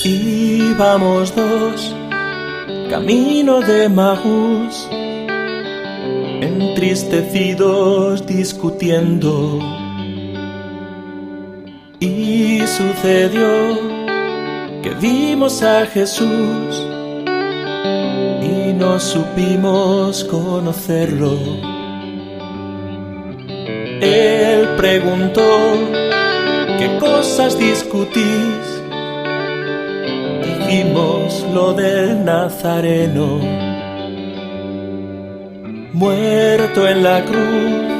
Íbamos dos, camino de Emaús, entristecidos discutiendo. Y sucedió que vimos a Jesús y no supimos conocerlo. Él preguntó: ¿qué cosas discutís? Dijimos lo del Nazareno, muerto en la cruz,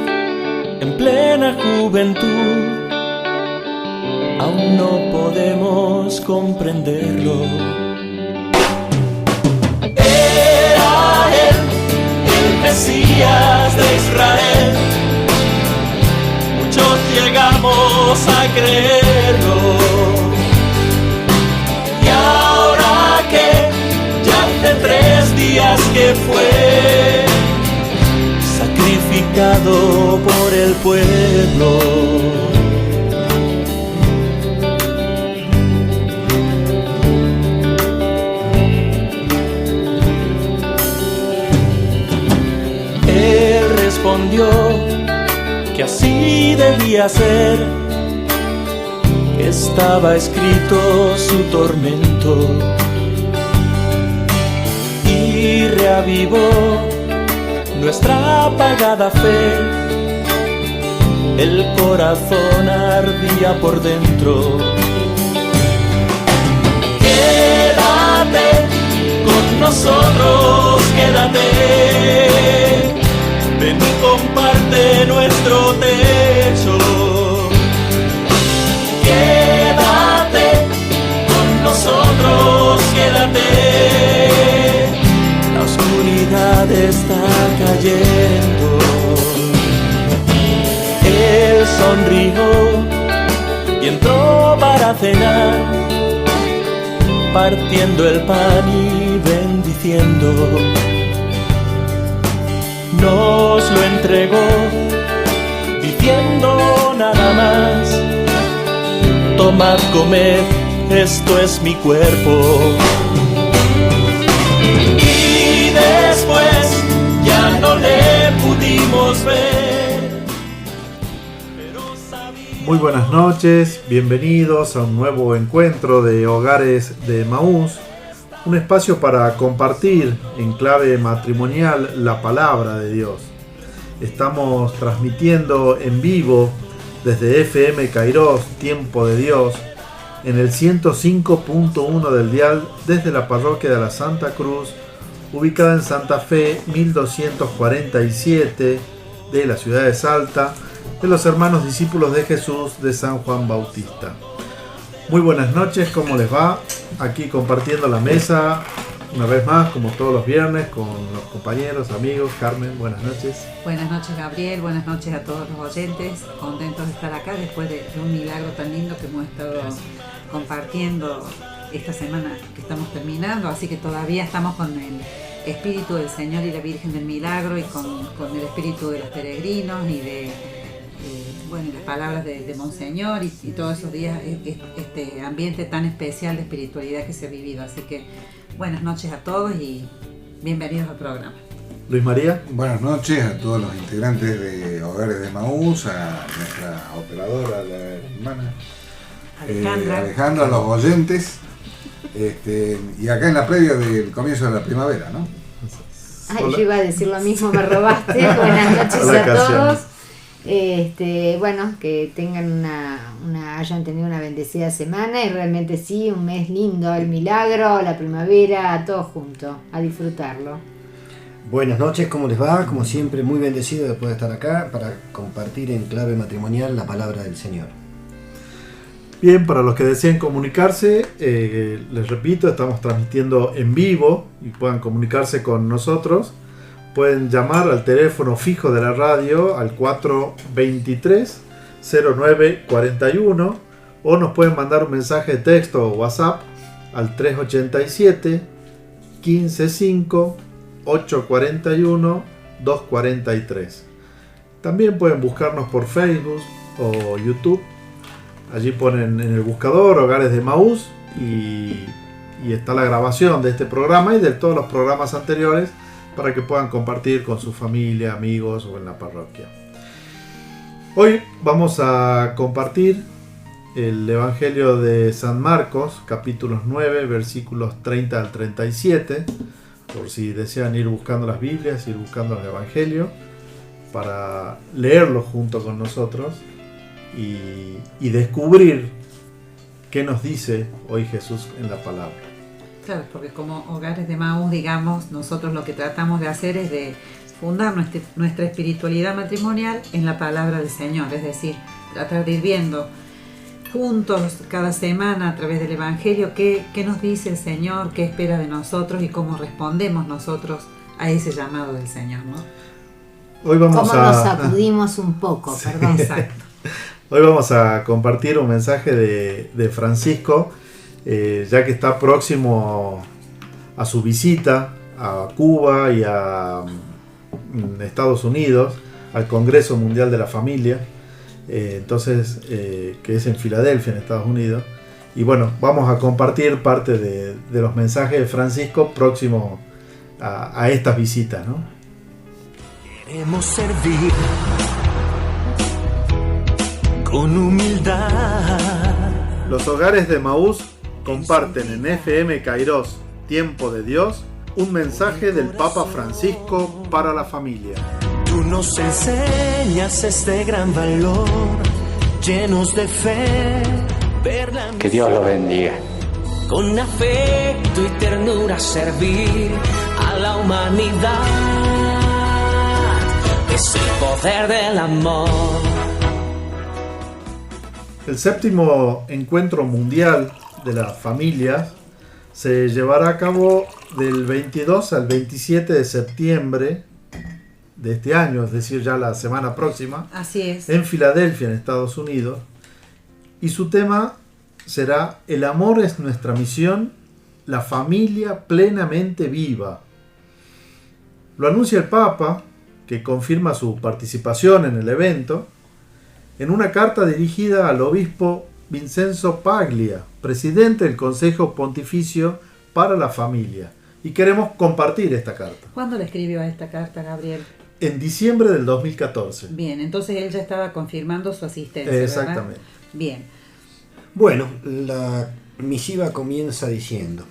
en plena juventud. Aún no podemos comprenderlo. Era él, el Mesías de Israel. Muchos llegamos a creerlo. Y ahora que ya hace 3 días que fue sacrificado por el pueblo. Respondió que así debía ser, que estaba escrito su tormento, y reavivó nuestra apagada fe. El corazón ardía por dentro. Quédate con nosotros, quédate. Ven y comparte nuestro techo. Quédate con nosotros, quédate. La oscuridad está cayendo. Él sonrió y entró para cenar, partiendo el pan y bendiciendo. Nos lo entregó, diciendo nada más: tomad, comed, esto es mi cuerpo. Y después ya no le pudimos ver, pero sabíamos... Muy buenas noches, bienvenidos a un nuevo encuentro de Hogares de Emaús. Un espacio para compartir en clave matrimonial la palabra de Dios. Estamos transmitiendo en vivo desde FM Kairos, Tiempo de Dios, en el 105.1 del dial desde la parroquia de la Santa Cruz, ubicada en Santa Fe 1247 de la ciudad de Salta, de los hermanos discípulos de Jesús de San Juan Bautista. Muy buenas noches, ¿cómo les va? Aquí compartiendo la mesa, una vez más, como todos los viernes, con los compañeros, amigos. Carmen, buenas noches. Buenas noches, Gabriel, buenas noches a todos los oyentes. Contentos de estar acá después de un milagro tan lindo que hemos estado compartiendo esta semana que estamos terminando. Así que todavía estamos con el espíritu del Señor y la Virgen del Milagro, y con el espíritu de los peregrinos y de... las palabras de Monseñor y todos esos días, este ambiente tan especial de espiritualidad que se ha vivido. Así que buenas noches a todos y bienvenidos al programa. Luis María. Buenas noches a todos los integrantes de Hogares de Emaús, a nuestra operadora, la hermana Alejandra, a los oyentes, y acá en la previa del comienzo de la primavera, ¿no? Ay, yo iba a decir lo mismo, me robaste. Buenas noches a todos. Bueno, que tengan hayan tenido una bendecida semana, y realmente sí, un mes lindo, el milagro, la primavera, todo junto, a disfrutarlo. Buenas noches, ¿cómo les va? Como siempre, muy bendecido después de estar acá para compartir en clave matrimonial la palabra del Señor. Bien, para los que deseen comunicarse, les repito, estamos transmitiendo en vivo y puedan comunicarse con nosotros. Pueden llamar al teléfono fijo de la radio al 423-0941, o nos pueden mandar un mensaje de texto o WhatsApp al 387-15-5-841-243. También pueden buscarnos por Facebook o YouTube. Allí ponen en el buscador Hogares de Emaús y está la grabación de este programa y de todos los programas anteriores para que puedan compartir con su familia, amigos o en la parroquia. Hoy vamos a compartir el Evangelio de San Marcos, capítulos 9, versículos 30 al 37, por si desean ir buscando las Biblias, ir buscando el Evangelio, para leerlo junto con nosotros y descubrir qué nos dice hoy Jesús en la palabra. Claro, porque como Hogares de Emaús, digamos, nosotros lo que tratamos de hacer es de fundar nuestra espiritualidad matrimonial en la palabra del Señor, es decir, tratar de ir viendo juntos cada semana a través del Evangelio qué nos dice el Señor, qué espera de nosotros y cómo respondemos nosotros a ese llamado del Señor, ¿no? Hoy vamos ¿Cómo nos sacudimos un poco? Sí. Perdón. Exacto. Hoy vamos a compartir un mensaje de Francisco, ya que está próximo a su visita a Cuba y a Estados Unidos, al Congreso Mundial de la Familia, entonces que es en Filadelfia, en Estados Unidos. Y bueno, vamos a compartir parte de los mensajes de Francisco próximo a estas visitas, ¿no? Queremos servir con humildad. Los Hogares de Emaús comparten en FM Kairos, Tiempo de Dios, un mensaje del Papa Francisco para la familia. Tú nos enseñas este gran valor, llenos de fe. Que Dios lo bendiga. Con afecto y ternura servir a la humanidad. Es el poder del amor. El 7º Encuentro Mundial de las Familias se llevará a cabo del 22 al 27 de septiembre de este año, es decir, ya la semana próxima. Así es. En Filadelfia, en Estados Unidos. Y su tema será El amor es nuestra misión, la familia plenamente viva. Lo anuncia el Papa, que confirma su participación en el evento, en una carta dirigida al obispo Vincenzo Paglia, presidente del Consejo Pontificio para la Familia. Y queremos compartir esta carta. ¿Cuándo le escribió a esta carta, Gabriel? En diciembre del 2014. Bien, entonces él ya estaba confirmando su asistencia, Exactamente. ¿verdad? Bien. Bueno, la misiva comienza diciendo: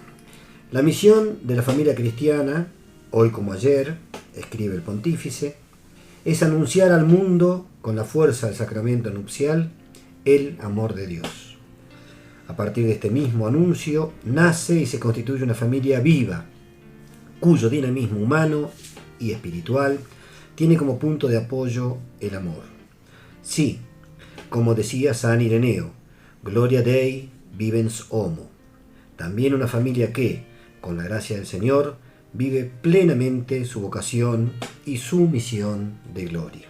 la misión de la familia cristiana, hoy como ayer, escribe el pontífice, es anunciar al mundo, con la fuerza del sacramento nupcial, el amor de Dios. A partir de este mismo anuncio, nace y se constituye una familia viva, cuyo dinamismo humano y espiritual tiene como punto de apoyo el amor. Sí, como decía San Ireneo, Gloria Dei vivens homo. También una familia que, con la gracia del Señor, vive plenamente su vocación y su misión de gloria.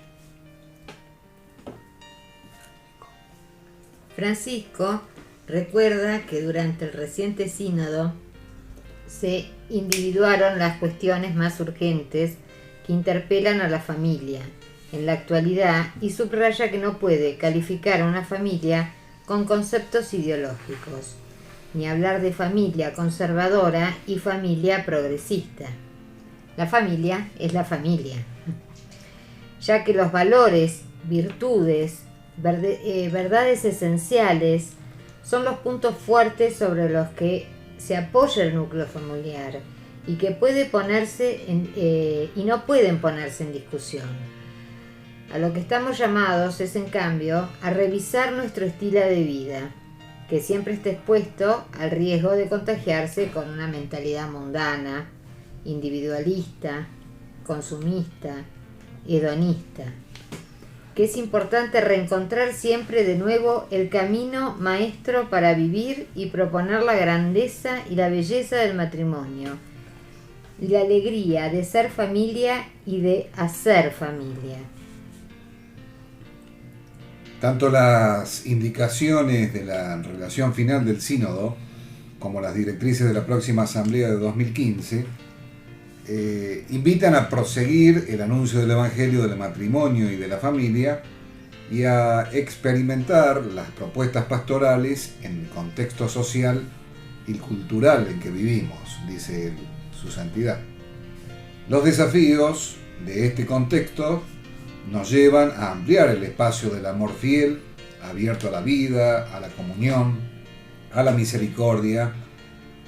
Francisco recuerda que durante el reciente sínodo se individuaron las cuestiones más urgentes que interpelan a la familia en la actualidad y subraya que no puede calificar a una familia con conceptos ideológicos, ni hablar de familia conservadora y familia progresista. La familia es la familia, ya que los valores, virtudes, verdades esenciales son los puntos fuertes sobre los que se apoya el núcleo familiar y que puede ponerse y no pueden ponerse en discusión. A lo que estamos llamados es, en cambio, a revisar nuestro estilo de vida, que siempre está expuesto al riesgo de contagiarse con una mentalidad mundana, individualista, consumista, hedonista, que es importante reencontrar siempre de nuevo el camino maestro para vivir y proponer la grandeza y la belleza del matrimonio, y la alegría de ser familia y de hacer familia. Tanto las indicaciones de la relación final del sínodo como las directrices de la próxima asamblea de 2015 invitan a proseguir el anuncio del Evangelio del matrimonio y de la familia y a experimentar las propuestas pastorales en el contexto social y cultural en que vivimos, dice su santidad. Los desafíos de este contexto nos llevan a ampliar el espacio del amor fiel, abierto a la vida, a la comunión, a la misericordia,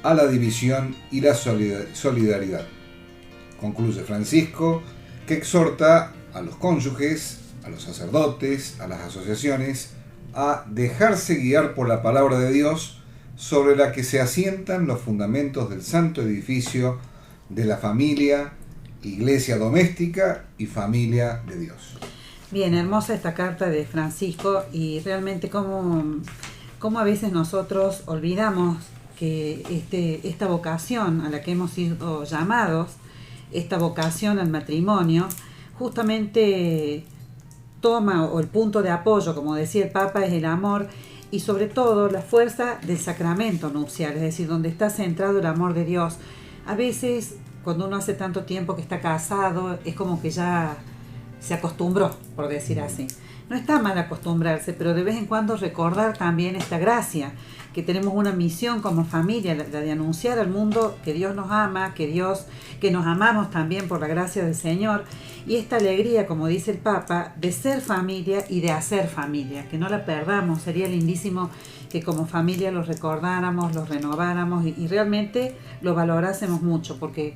a la división y la solidaridad. Concluye Francisco, que exhorta a los cónyuges, a los sacerdotes, a las asociaciones, a dejarse guiar por la palabra de Dios, sobre la que se asientan los fundamentos del santo edificio de la familia, iglesia doméstica y familia de Dios. Bien, hermosa esta carta de Francisco, y realmente cómo a veces nosotros olvidamos que esta vocación a la que hemos sido llamados, esta vocación al matrimonio, justamente toma, o el punto de apoyo, como decía el Papa, es el amor y sobre todo la fuerza del sacramento nupcial, es decir, donde está centrado el amor de Dios. A veces, cuando uno hace tanto tiempo que está casado, es como que ya se acostumbró, por decir así. No está mal acostumbrarse, pero de vez en cuando recordar también esta gracia, que tenemos una misión como familia, la de anunciar al mundo que Dios nos ama, que nos amamos también por la gracia del Señor, y esta alegría, como dice el Papa, de ser familia y de hacer familia, que no la perdamos. Sería lindísimo que como familia lo recordáramos, lo renováramos y realmente lo valorásemos mucho, porque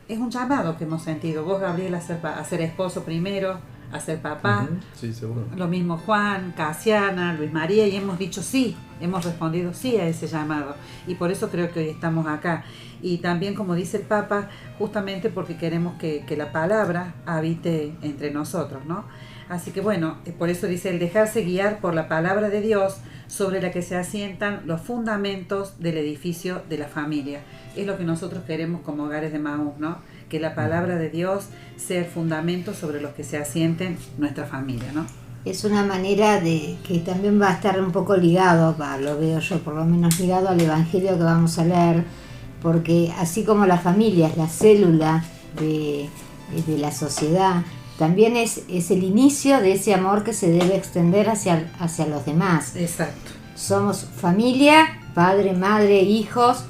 es un llamado que hemos sentido. Vos, Gabriel, a ser esposo primero, a ser papá. Sí, seguro. Lo mismo Juan, Casiana, Luis María, y hemos dicho sí, hemos respondido sí a ese llamado. Y por eso creo que hoy estamos acá. Y también, como dice el Papa, justamente porque queremos que la palabra habite entre nosotros, ¿no? Así que bueno, por eso dice el dejarse guiar por la palabra de Dios, sobre la que se asientan los fundamentos del edificio de la familia. Es lo que nosotros queremos como Hogares de Maús, ¿no? Que la palabra de Dios sea el fundamento sobre los que se asienten nuestra familia, ¿no? Es una manera de que también va a estar un poco ligado, lo veo yo por lo menos ligado al Evangelio que vamos a leer, porque así como la familia es la célula de la sociedad, también es el inicio de ese amor que se debe extender hacia los demás. Exacto. Somos familia, padre, madre, hijos,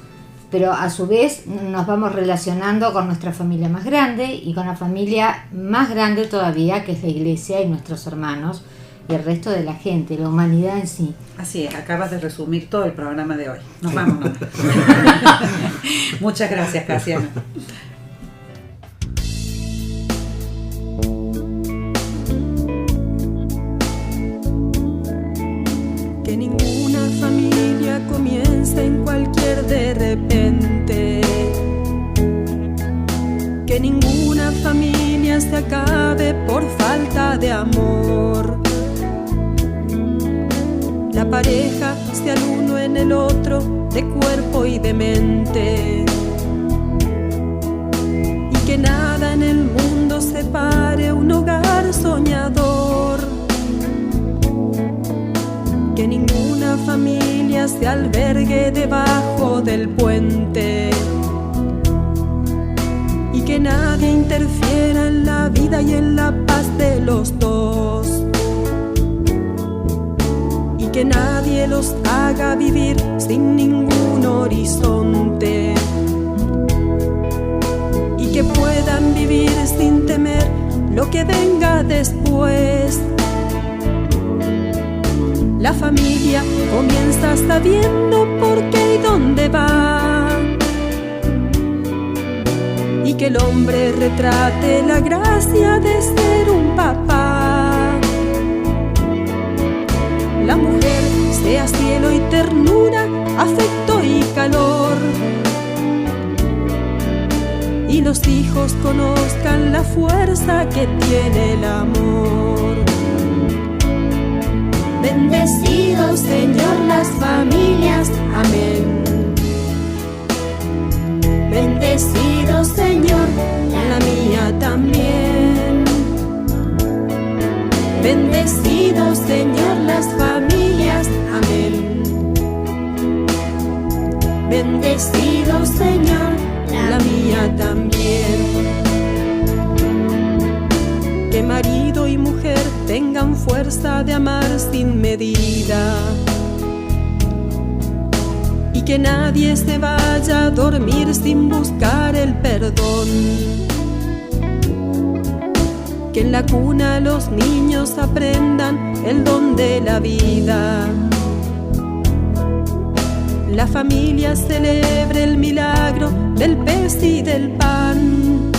pero a su vez nos vamos relacionando con nuestra familia más grande y con la familia más grande todavía, que es la iglesia y nuestros hermanos y el resto de la gente, la humanidad en sí. Así es, acabas de resumir todo el programa de hoy. Nos vamos, mamá. Muchas gracias, Casiana. Que ninguna familia comience en cualquier de repente. Que ninguna familia se acabe por falta de amor. La pareja sea el uno en el otro, de cuerpo y de mente. Y que nada en el mundo separe un hogar soñador. Que ninguna familia se albergue debajo del puente. Y que nadie interfiera en la vida y en la paz de los dos. Y que nadie los haga vivir sin ningún horizonte. Y que puedan vivir sin temer lo que venga después. La familia comienza sabiendo por qué y dónde va. Y que el hombre retrate la gracia de ser un papá. La mujer sea cielo y ternura, afecto y calor. Y los hijos conozcan la fuerza que tiene el amor. Bendecido, Señor, las familias. Amén. Bendecido, Señor, la mía también. Bendecido, Señor, las familias. Amén. Bendecido, Señor, la mía también. Que marido y mujer tengan fuerza de amar sin medida. Y que nadie se vaya a dormir sin buscar el perdón. Que en la cuna los niños aprendan el don de la vida. La familia celebre el milagro del pez y del pan.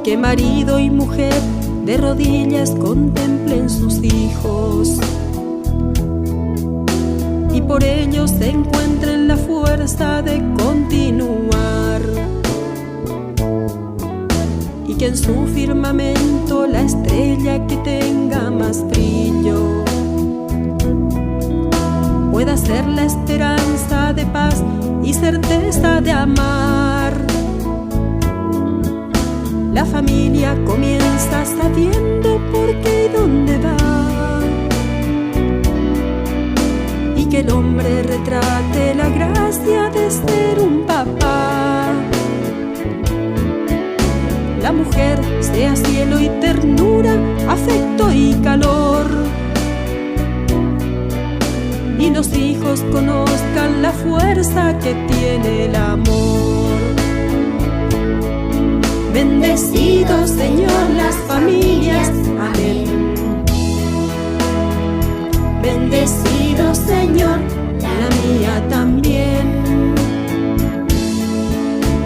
Que marido y mujer de rodillas contemplen sus hijos y por ellos encuentren la fuerza de continuar. Y que en su firmamento la estrella que tenga más brillo pueda ser la esperanza de paz y certeza de amar. La familia comienza sabiendo por qué y dónde va, y que el hombre retrate la gracia de ser un papá. La mujer sea cielo y ternura, afecto y calor, y los hijos conozcan la fuerza que tiene el amor. Bendecido, Señor, las familias, amén. Bendecido, Señor, la mía también.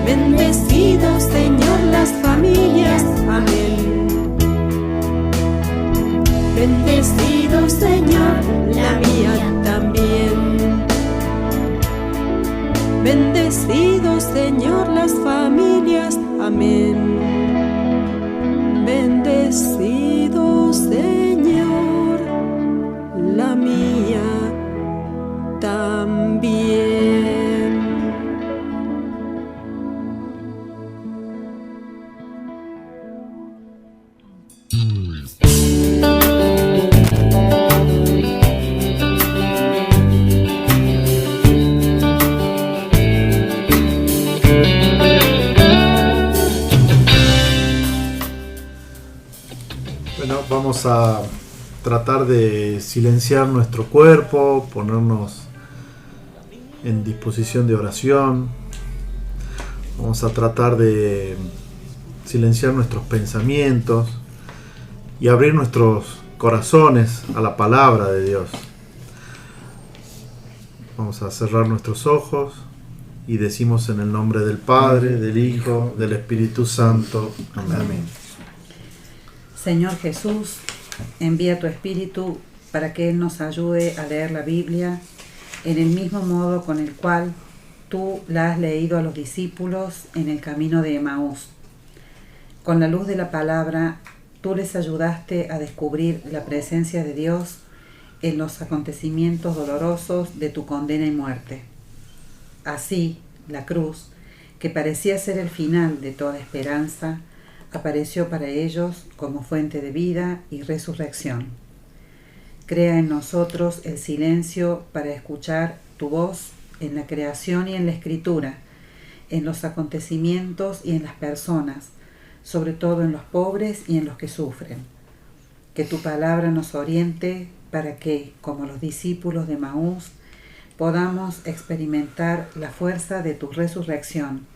Bendecido, Señor, las familias, amén. Bendecido, Señor, la mía también. Bendecido, Señor, las familias, amén. Bendecido, Señor, la mía también. Vamos a tratar de silenciar nuestro cuerpo, ponernos en disposición de oración. Vamos a tratar de silenciar nuestros pensamientos y abrir nuestros corazones a la palabra de Dios. Vamos a cerrar nuestros ojos y decimos en el nombre del Padre, del Hijo, del Espíritu Santo. Amén. Señor Jesús, envía tu Espíritu para que Él nos ayude a leer la Biblia en el mismo modo con el cual tú la has leído a los discípulos en el camino de Emaús. Con la luz de la palabra, tú les ayudaste a descubrir la presencia de Dios en los acontecimientos dolorosos de tu condena y muerte. Así, la cruz, que parecía ser el final de toda esperanza, apareció para ellos como fuente de vida y resurrección. Crea en nosotros el silencio para escuchar tu voz en la creación y en la escritura, en los acontecimientos y en las personas, sobre todo en los pobres y en los que sufren. Que tu palabra nos oriente para que, como los discípulos de Emaús, podamos experimentar la fuerza de tu resurrección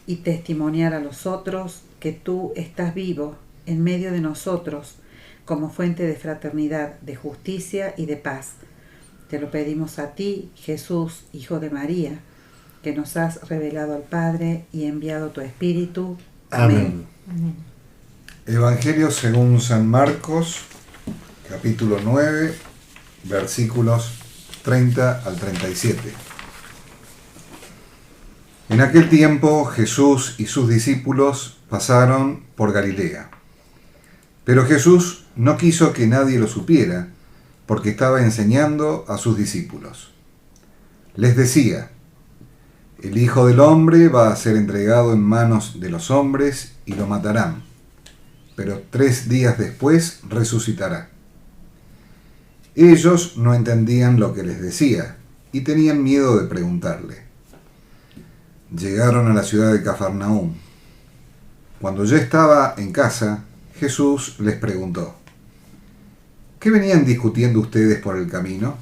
y testimoniar a los otros que tú estás vivo en medio de nosotros como fuente de fraternidad, de justicia y de paz. Te lo pedimos a ti, Jesús, Hijo de María, que nos has revelado al Padre y enviado tu Espíritu. Amén. Amén. Evangelio según San Marcos, capítulo 9, versículos 30 al 37. En aquel tiempo Jesús y sus discípulos pasaron por Galilea. Pero Jesús no quiso que nadie lo supiera, porque estaba enseñando a sus discípulos. Les decía: el Hijo del Hombre va a ser entregado en manos de los hombres y lo matarán, pero 3 días después resucitará. Ellos no entendían lo que les decía y tenían miedo de preguntarle. Llegaron a la ciudad de Cafarnaúm. Cuando ya estaba en casa, Jesús les preguntó: ¿qué venían discutiendo ustedes por el camino?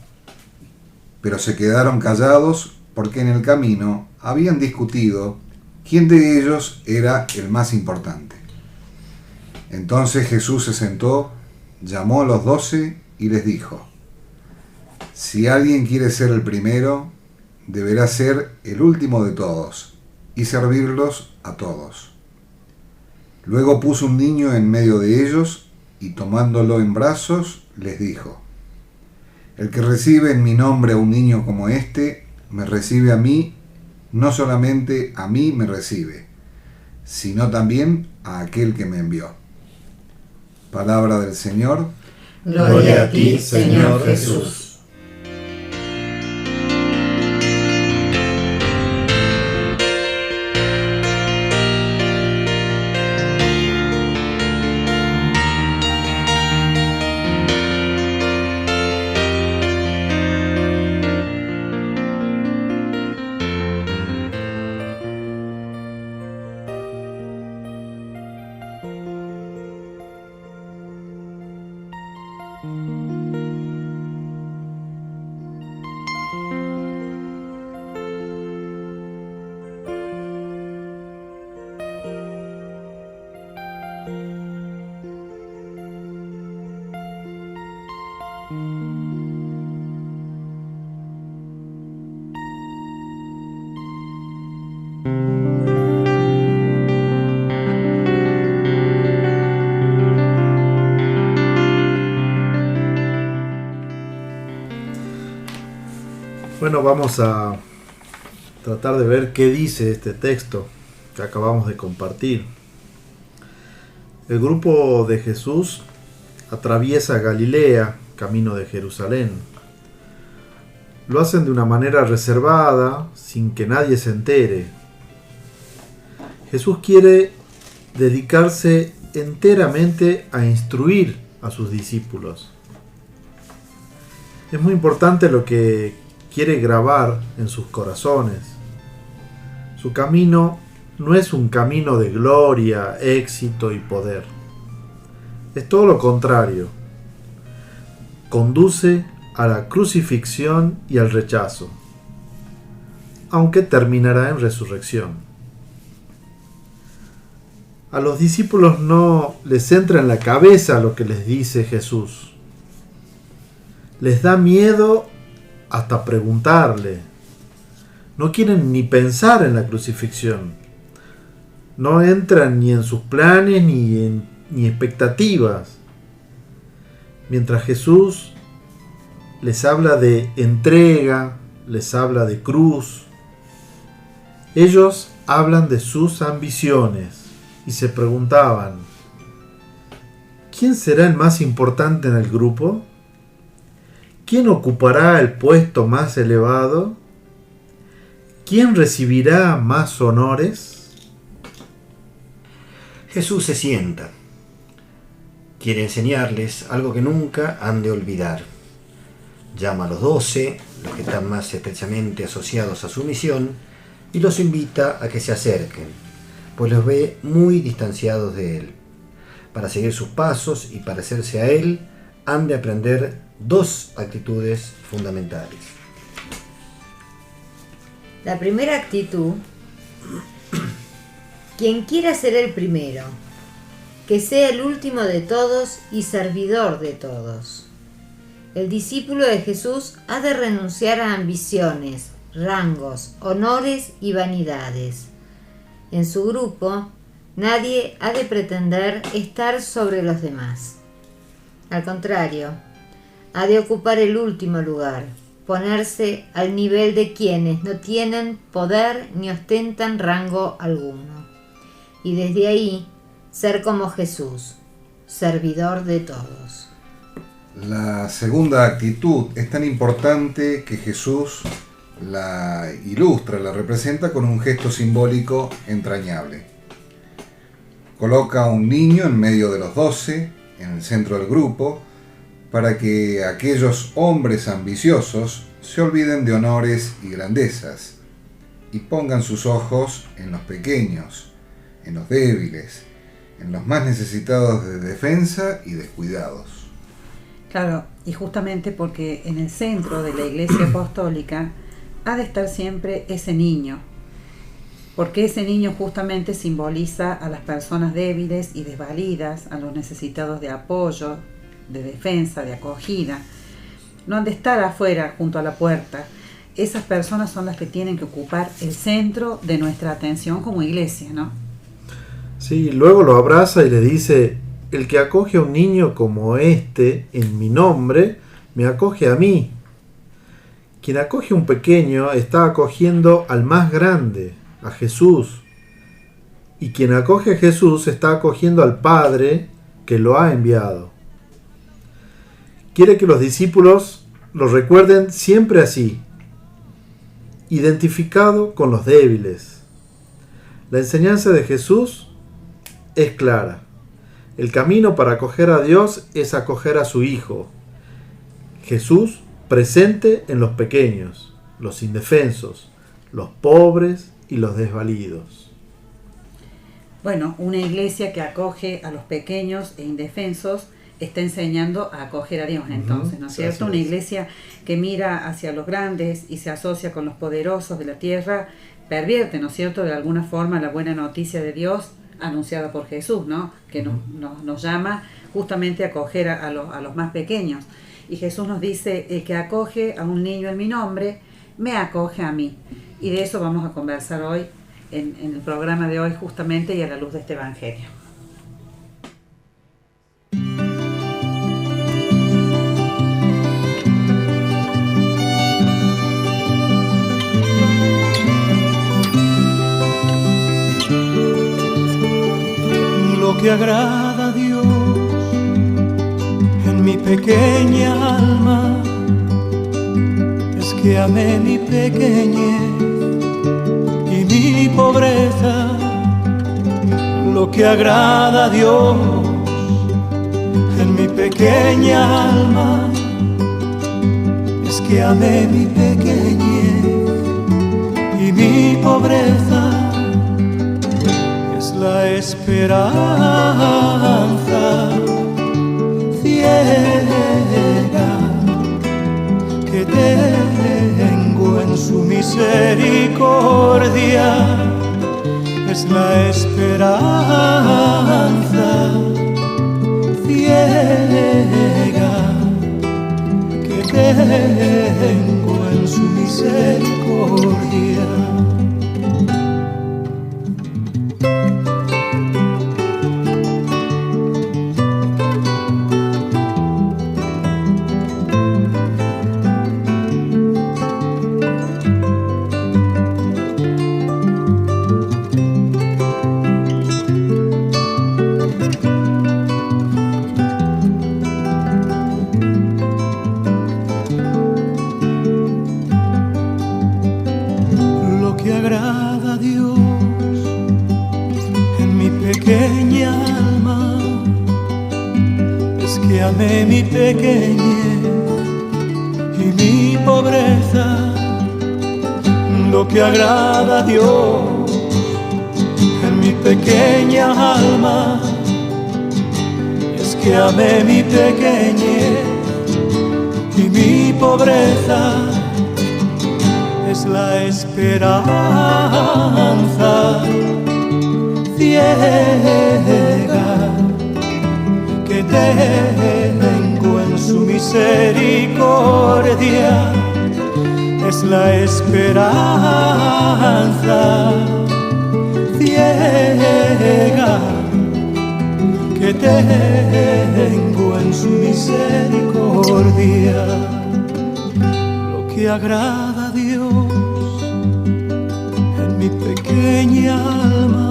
Pero se quedaron callados porque en el camino habían discutido quién de ellos era el más importante. Entonces Jesús se sentó, llamó a los 12 y les dijo: si alguien quiere ser el primero, deberá ser el último de todos y servirlos a todos. Luego puso un niño en medio de ellos y tomándolo en brazos les dijo: el que recibe en mi nombre a un niño como este, me recibe a mí, no solamente a mí me recibe, sino también a aquel que me envió. Palabra del Señor. Gloria a ti, Señor Jesús. Bueno, vamos a tratar de ver qué dice este texto que acabamos de compartir. El grupo de Jesús atraviesa Galilea, camino de Jerusalén. Lo hacen de una manera reservada, sin que nadie se entere. Jesús quiere dedicarse enteramente a instruir a sus discípulos. Es muy importante lo que quiere grabar en sus corazones. Su camino no es un camino de gloria, éxito y poder. Es todo lo contrario. Conduce a la crucifixión y al rechazo, aunque terminará en resurrección. A los discípulos no les entra en la cabeza lo que les dice Jesús. Les da miedo hasta preguntarle. No quieren ni pensar en la crucifixión. No entran ni en sus planes ni expectativas. Mientras Jesús les habla de entrega, les habla de cruz, ellos hablan de sus ambiciones y se preguntaban: ¿quién será el más importante en el grupo? ¿Quién ocupará el puesto más elevado? ¿Quién recibirá más honores? Jesús se sienta. Quiere enseñarles algo que nunca han de olvidar. Llama a los 12, los que están más estrechamente asociados a su misión, y los invita a que se acerquen, pues los ve muy distanciados de Él. Para seguir sus pasos y parecerse a Él, han de aprender dos actitudes fundamentales. La primera actitud: quien quiera ser el primero, que sea el último de todos y servidor de todos. El discípulo de Jesús ha de renunciar a ambiciones, rangos, honores y vanidades. En su grupo, nadie ha de pretender estar sobre los demás. Al contrario, ha de ocupar el último lugar, ponerse al nivel de quienes no tienen poder ni ostentan rango alguno, y desde ahí ser como Jesús, servidor de todos. La segunda actitud es tan importante que Jesús la ilustra, la representa con un gesto simbólico entrañable. Coloca a un niño en medio de los 12, en el centro del grupo, para que aquellos hombres ambiciosos se olviden de honores y grandezas y pongan sus ojos en los pequeños, en los débiles, en los más necesitados de defensa y descuidados. Claro, y justamente porque en el centro de la Iglesia Apostólica ha de estar siempre ese niño, porque ese niño justamente simboliza a las personas débiles y desvalidas, a los necesitados de apoyo, de defensa, de acogida. No han de estar afuera junto a la puerta. Esas personas son las que tienen que ocupar el centro de nuestra atención como iglesia, ¿no? Sí, luego lo abraza y le dice: el que acoge a un niño como este en mi nombre, me acoge a mí. Quien acoge a un pequeño está acogiendo al más grande, a Jesús. Y quien acoge a Jesús está acogiendo al Padre que lo ha enviado. Quiere que los discípulos lo recuerden siempre así, identificado con los débiles. La enseñanza de Jesús es clara. El camino para acoger a Dios es acoger a su Hijo. Jesús presente en los pequeños, los indefensos, los pobres y los desvalidos. Bueno, una iglesia que acoge a los pequeños e indefensos está enseñando a acoger a Dios entonces, ¿no es cierto? Una iglesia que mira hacia los grandes y se asocia con los poderosos de la tierra, pervierte, ¿no es cierto?, de alguna forma la buena noticia de Dios anunciada por Jesús, ¿no? Que nos llama justamente a acoger a los más pequeños. Y Jesús nos dice: el que acoge a un niño en mi nombre, me acoge a mí. Y de eso vamos a conversar hoy, en el programa de hoy justamente, y a la luz de este Evangelio. Lo que agrada a Dios en mi pequeña alma es que amé mi pequeñez y mi pobreza. Lo que agrada a Dios en mi pequeña alma es que amé mi pequeñez y mi pobreza. La esperanza ciega que tengo en su misericordia, es la esperanza ciega que tengo en su misericordia. Amé mi pequeñez y mi pobreza. Lo que agrada a Dios en mi pequeña alma es que amé mi pequeñez y mi pobreza. Es la esperanza ciega que tengo en su misericordia, es la esperanza ciega que tengo en su misericordia. Lo que agrada a Dios en mi pequeña alma.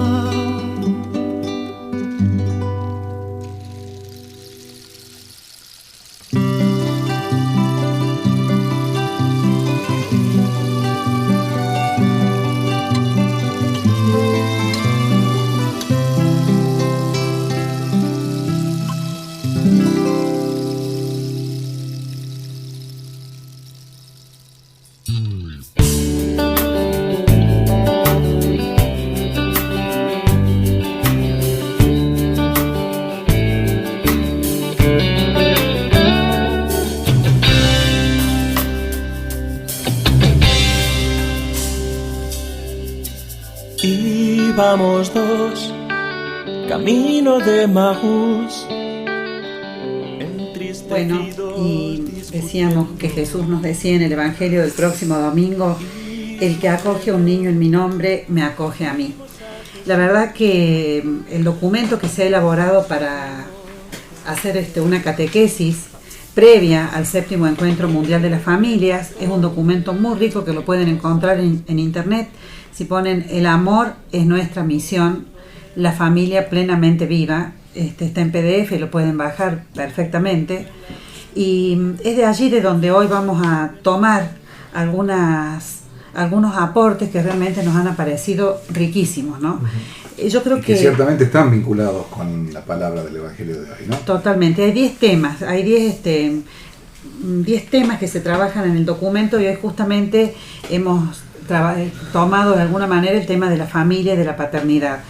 Íbamos dos, camino de Maús. Bueno, y decíamos que Jesús nos decía en el Evangelio del próximo domingo: el que acoge a un niño en mi nombre, me acoge a mí. La verdad que el documento que se ha elaborado para hacer una catequesis previa al 7º Encuentro Mundial de las Familias es un documento muy rico que lo pueden encontrar en internet. Si ponen "el amor es nuestra misión, la familia plenamente viva", está en PDF, lo pueden bajar perfectamente. Y es de allí de donde hoy vamos a tomar algunos aportes que realmente nos han parecido riquísimos, ¿no? Yo creo que ciertamente están vinculados con la palabra del Evangelio de hoy, ¿no? Totalmente. Hay 10 temas, hay 10 temas que se trabajan en el documento, y hoy justamente hemos tomado de alguna manera el tema de la familia y de la paternidad.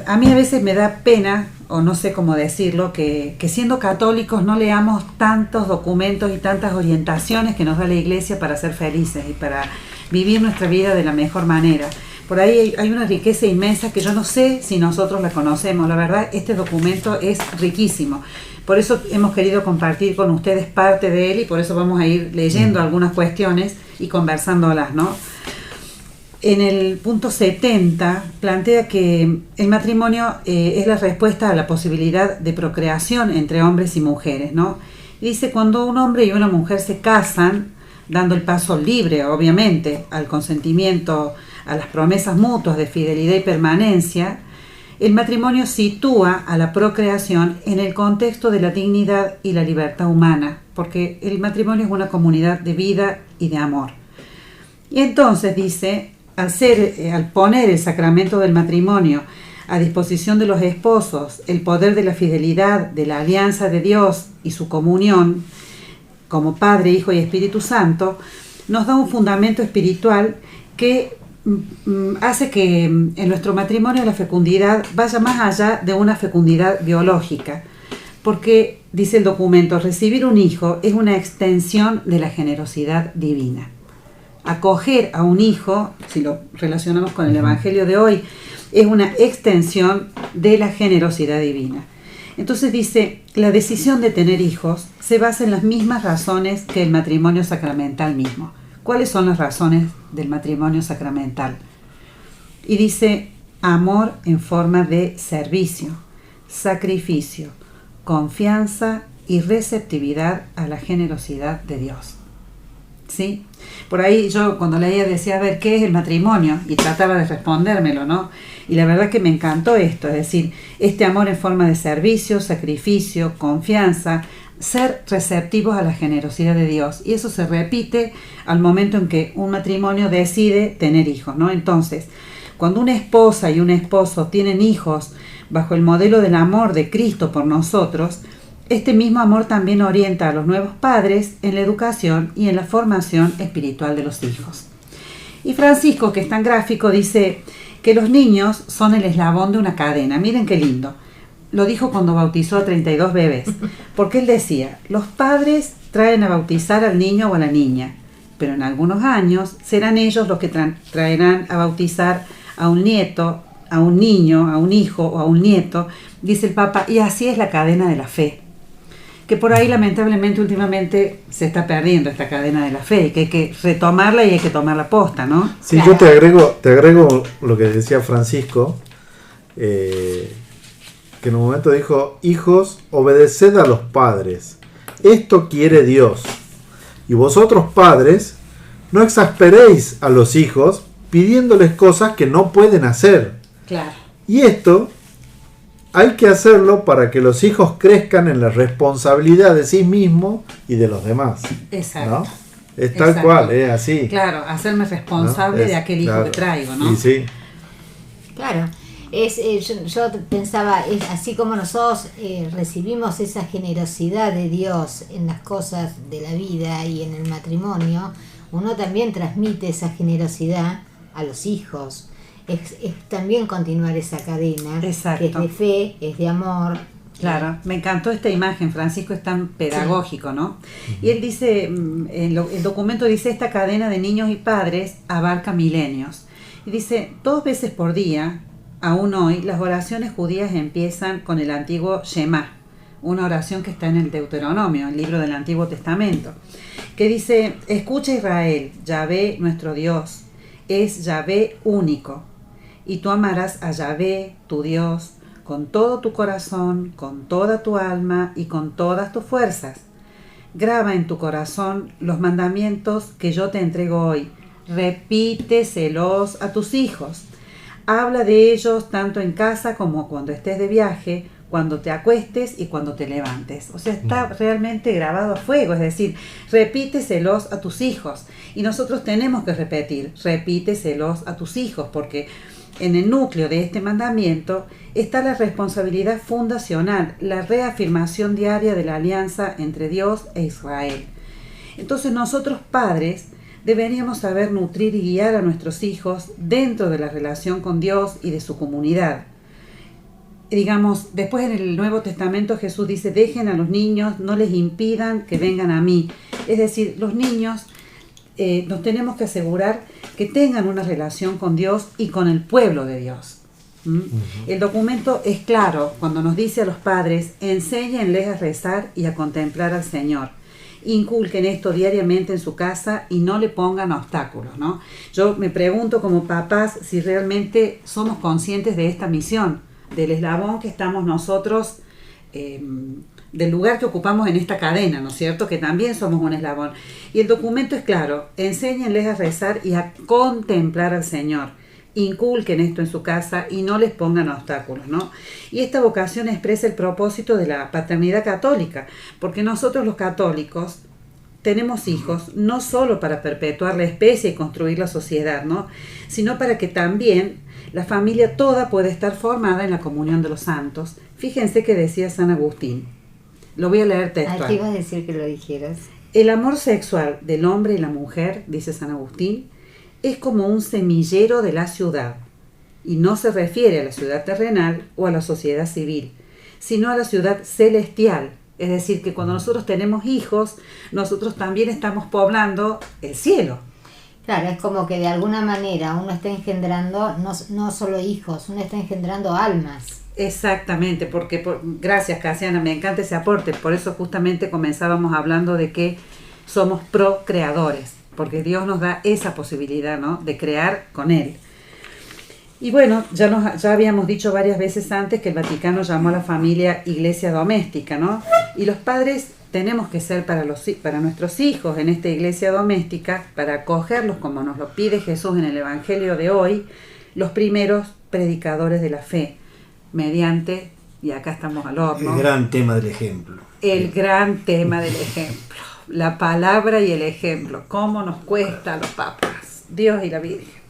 A mí a veces me da pena, o no sé cómo decirlo, que siendo católicos no leamos tantos documentos y tantas orientaciones que nos da la Iglesia para ser felices y para vivir nuestra vida de la mejor manera. Por ahí hay una riqueza inmensa que yo no sé si nosotros la conocemos. La verdad, este documento es riquísimo. Por eso hemos querido compartir con ustedes parte de él, y por eso vamos a ir leyendo algunas cuestiones y conversándolas, ¿no? En el punto 70 plantea que el matrimonio es la respuesta a la posibilidad de procreación entre hombres y mujeres, ¿no? Y dice: cuando un hombre y una mujer se casan, dando el paso libre, obviamente, al consentimiento, a las promesas mutuas de fidelidad y permanencia, el matrimonio sitúa a la procreación en el contexto de la dignidad y la libertad humana, porque el matrimonio es una comunidad de vida y de amor. Y entonces dice: al poner el sacramento del matrimonio a disposición de los esposos, el poder de la fidelidad, de la alianza de Dios y su comunión como Padre, Hijo y Espíritu Santo, nos da un fundamento espiritual que hace que en nuestro matrimonio la fecundidad vaya más allá de una fecundidad biológica, porque, dice el documento, recibir un hijo es una extensión de la generosidad divina. Acoger a un hijo, si lo relacionamos con el Evangelio de hoy, es una extensión de la generosidad divina. Entonces dice: la decisión de tener hijos se basa en las mismas razones que el matrimonio sacramental mismo. ¿Cuáles son las razones del matrimonio sacramental? Y dice: amor en forma de servicio, sacrificio, confianza y receptividad a la generosidad de Dios. ¿Sí? Por ahí yo cuando leía decía: a ver, ¿qué es el matrimonio? Y trataba de respondérmelo, ¿no? Y la verdad que me encantó esto, es decir, este amor en forma de servicio, sacrificio, confianza, ser receptivos a la generosidad de Dios. Y eso se repite al momento en que un matrimonio decide tener hijos, ¿no? Entonces, cuando una esposa y un esposo tienen hijos bajo el modelo del amor de Cristo por nosotros, este mismo amor también orienta a los nuevos padres en la educación y en la formación espiritual de los hijos. Y Francisco, que es tan gráfico, dice que los niños son el eslabón de una cadena. Miren qué lindo. Lo dijo cuando bautizó a 32 bebés, porque él decía: los padres traen a bautizar al niño o a la niña, pero en algunos años serán ellos los que traerán a bautizar a un nieto, a un niño, a un hijo o a un nieto, dice el Papa, y así es la cadena de la fe. Que por ahí lamentablemente últimamente se está perdiendo esta cadena de la fe, y que hay que retomarla y hay que tomarla posta, ¿no? Sí, claro. Yo te agrego lo que decía Francisco, que en un momento dijo: hijos, obedeced a los padres, esto quiere Dios, y vosotros padres no exasperéis a los hijos pidiéndoles cosas que no pueden hacer. Claro. Y esto hay que hacerlo para que los hijos crezcan en la responsabilidad de sí mismos y de los demás. Exacto. ¿No? Es tal cual, es así. Claro, hacerme responsable, ¿no?, de aquel hijo, claro, que traigo, ¿no? Y sí. Claro. Yo pensaba, así como nosotros recibimos esa generosidad de Dios en las cosas de la vida y en el matrimonio, uno también transmite esa generosidad a los hijos. Es también continuar esa cadena. Exacto. Que es de fe, es de amor. Claro, me encantó esta imagen. Francisco es tan pedagógico, sí, ¿no? Y él dice, el documento dice: esta cadena de niños y padres abarca milenios. Y dice, 2 veces por día, aún hoy, las oraciones judías empiezan con el antiguo Shema, una oración que está en el Deuteronomio, el libro del Antiguo Testamento, que dice, escucha Israel, Yahvé nuestro Dios, es Yahvé único, y tú amarás a Yahvé, tu Dios, con todo tu corazón, con toda tu alma y con todas tus fuerzas. Graba en tu corazón los mandamientos que yo te entrego hoy. Repíteselos a tus hijos. Habla de ellos tanto en casa como cuando estés de viaje, cuando te acuestes y cuando te levantes. O sea, está realmente grabado a fuego, es decir, repíteselos a tus hijos. Y nosotros tenemos que repetir, repíteselos a tus hijos, porque en el núcleo de este mandamiento está la responsabilidad fundacional, la reafirmación diaria de la alianza entre Dios e Israel. Entonces nosotros padres deberíamos saber nutrir y guiar a nuestros hijos dentro de la relación con Dios y de su comunidad. Digamos, después en el Nuevo Testamento Jesús dice, dejen a los niños, no les impidan que vengan a mí. Es decir, los niños nos tenemos que asegurar que tengan una relación con Dios y con el pueblo de Dios. El documento es claro cuando nos dice a los padres, enséñenles a rezar y a contemplar al Señor. Inculquen esto diariamente en su casa y no le pongan obstáculos, ¿no? Yo me pregunto como papás si realmente somos conscientes de esta misión, del eslabón que estamos nosotros, del lugar que ocupamos en esta cadena, ¿no es cierto? Que también somos un eslabón. Y el documento es claro, enséñenles a rezar y a contemplar al Señor. Inculquen esto en su casa y no les pongan obstáculos, ¿no? Y esta vocación expresa el propósito de la paternidad católica, porque nosotros los católicos tenemos hijos no solo para perpetuar la especie y construir la sociedad, ¿no? Sino para que también la familia toda pueda estar formada en la comunión de los santos. Fíjense que decía San Agustín. Lo voy a leer textual. Te iba a decir que lo dijeras. El amor sexual del hombre y la mujer, dice San Agustín, es como un semillero de la ciudad, y no se refiere a la ciudad terrenal o a la sociedad civil, sino a la ciudad celestial. Es decir, que cuando nosotros tenemos hijos, nosotros también estamos poblando el cielo. Claro, es como que de alguna manera uno está engendrando no solo hijos, uno está engendrando almas. Exactamente, porque gracias Casiana, me encanta ese aporte, por eso justamente comenzábamos hablando de que somos procreadores, porque Dios nos da esa posibilidad, ¿no?, de crear con Él. Y bueno, ya habíamos dicho varias veces antes que el Vaticano llamó a la familia iglesia doméstica, ¿no? Y los padres tenemos que ser para nuestros hijos en esta iglesia doméstica, para acogerlos como nos lo pide Jesús en el Evangelio de hoy, los primeros predicadores de la fe, mediante, y acá estamos al horno. El gran tema del ejemplo. El gran tema del ejemplo. La palabra y el ejemplo. ¿Cómo nos cuesta a los papas? Dios y la Virgen.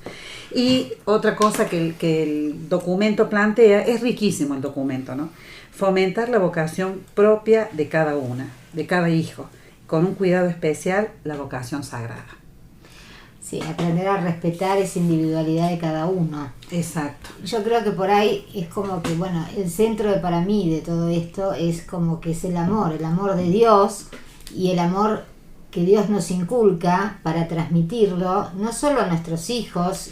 Y otra cosa que el documento plantea, es riquísimo el documento, ¿no? Fomentar la vocación propia de cada una, de cada hijo, con un cuidado especial, la vocación sagrada. Sí, aprender a respetar esa individualidad de cada uno. Exacto. Yo creo que por ahí es como que, bueno, el centro para mí de todo esto es como que es el amor de Dios y el amor que Dios nos inculca para transmitirlo no solo a nuestros hijos,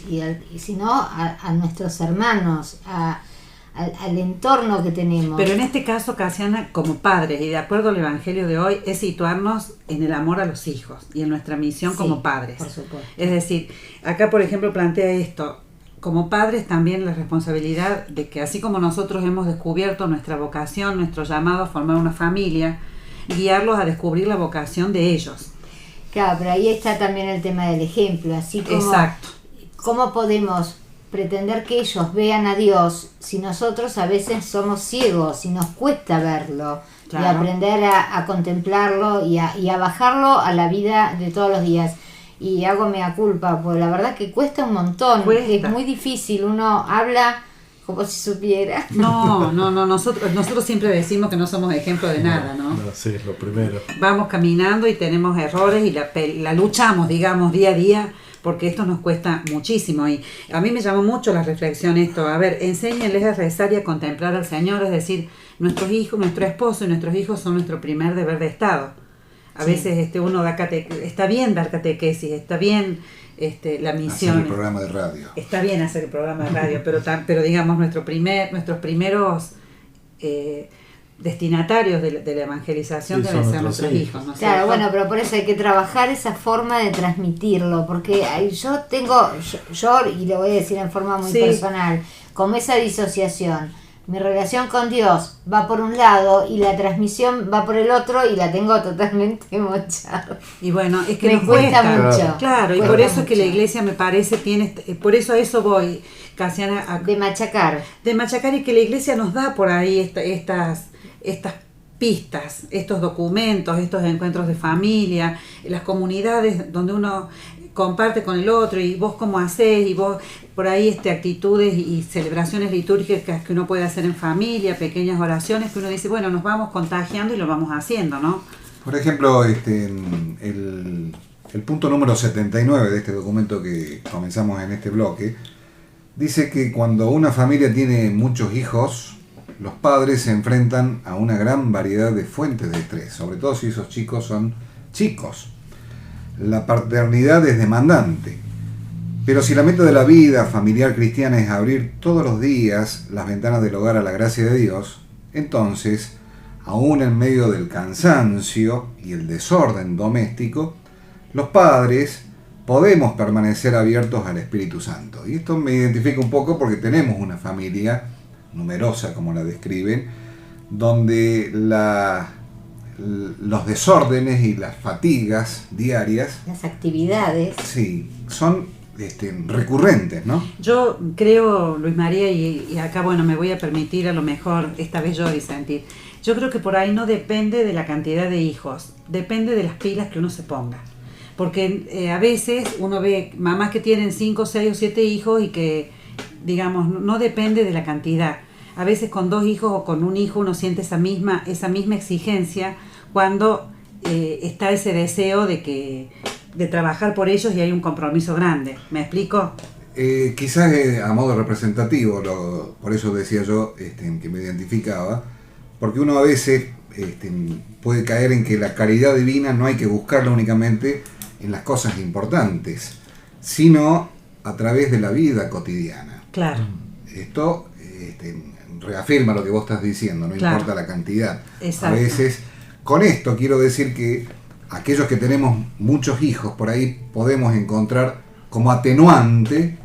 sino a nuestros hermanos, al entorno que tenemos. Pero en este caso, Casiana, como padres, y de acuerdo al Evangelio de hoy, es situarnos en el amor a los hijos y en nuestra misión como padres. Por supuesto. Es decir, acá por ejemplo plantea esto, como padres también la responsabilidad de que así como nosotros hemos descubierto nuestra vocación, nuestro llamado a formar una familia, guiarlos a descubrir la vocación de ellos. Claro, pero ahí está también el tema del ejemplo, así como Exacto. ¿Cómo podemos pretender que ellos vean a Dios si nosotros a veces somos ciegos y nos cuesta verlo? Claro. Y aprender a contemplarlo y a bajarlo a la vida de todos los días. Y hago mea culpa, porque la verdad que cuesta un montón, es muy difícil, uno habla como si supiera. No, nosotros siempre decimos que no somos ejemplo de nada, ¿no? Sí, es lo primero. Vamos caminando y tenemos errores y la luchamos, digamos, día a día, porque esto nos cuesta muchísimo. Y a mí me llamó mucho la reflexión esto, a ver, enséñenles a rezar y a contemplar al Señor, es decir, nuestros hijos, nuestro esposo y nuestros hijos son nuestro primer deber de Estado. A veces uno está bien dar catequesis, está bien la misión. Hacer el programa de radio. Está bien hacer el programa de radio, pero digamos, nuestros primeros destinatarios de la evangelización deben ser nuestros hijos, ¿no? Claro, bueno, pero por eso hay que trabajar esa forma de transmitirlo, porque yo y lo voy a decir en forma muy personal, como esa disociación. Mi relación con Dios va por un lado y la transmisión va por el otro y la tengo totalmente mochada. Y bueno, es que me cuesta mucho. Claro, y por eso es que la iglesia me parece por eso a eso voy, Casiana, de machacar y que la iglesia nos da por ahí estas pistas, estos documentos, estos encuentros de familia, las comunidades donde uno comparte con el otro y vos cómo hacés y vos por ahí actitudes y celebraciones litúrgicas que uno puede hacer en familia, pequeñas oraciones que uno dice, bueno, nos vamos contagiando y lo vamos haciendo, ¿no? Por ejemplo, el punto número 79 de este documento que comenzamos en este bloque dice que cuando una familia tiene muchos hijos, los padres se enfrentan a una gran variedad de fuentes de estrés, sobre todo si esos chicos son chicos. La paternidad es demandante, pero si la meta de la vida familiar cristiana es abrir todos los días las ventanas del hogar a la gracia de Dios, entonces, aún en medio del cansancio y el desorden doméstico, los padres podemos permanecer abiertos al Espíritu Santo. Y esto me identifica un poco porque tenemos una familia numerosa, como la describen, donde los desórdenes y las fatigas diarias, las actividades, sí, son recurrentes, ¿no? Yo creo, Luis María, y acá, bueno, me voy a permitir a lo mejor esta vez yo disentir. Yo creo que por ahí no depende de la cantidad de hijos, depende de las pilas que uno se ponga. Porque a veces uno ve mamás que tienen 5, 6 o 7 hijos y que, digamos, no depende de la cantidad. A veces con 2 hijos o con un hijo uno siente esa misma exigencia cuando está ese deseo de trabajar por ellos y hay un compromiso grande. ¿Me explico? Quizás a modo representativo, por eso decía yo que me identificaba, porque uno a veces puede caer en que la caridad divina no hay que buscarla únicamente en las cosas importantes, sino a través de la vida cotidiana. Claro. Esto reafirma lo que vos estás diciendo, no claro. importa la cantidad. Exacto. A veces, con esto quiero decir que aquellos que tenemos muchos hijos, por ahí podemos encontrar como atenuante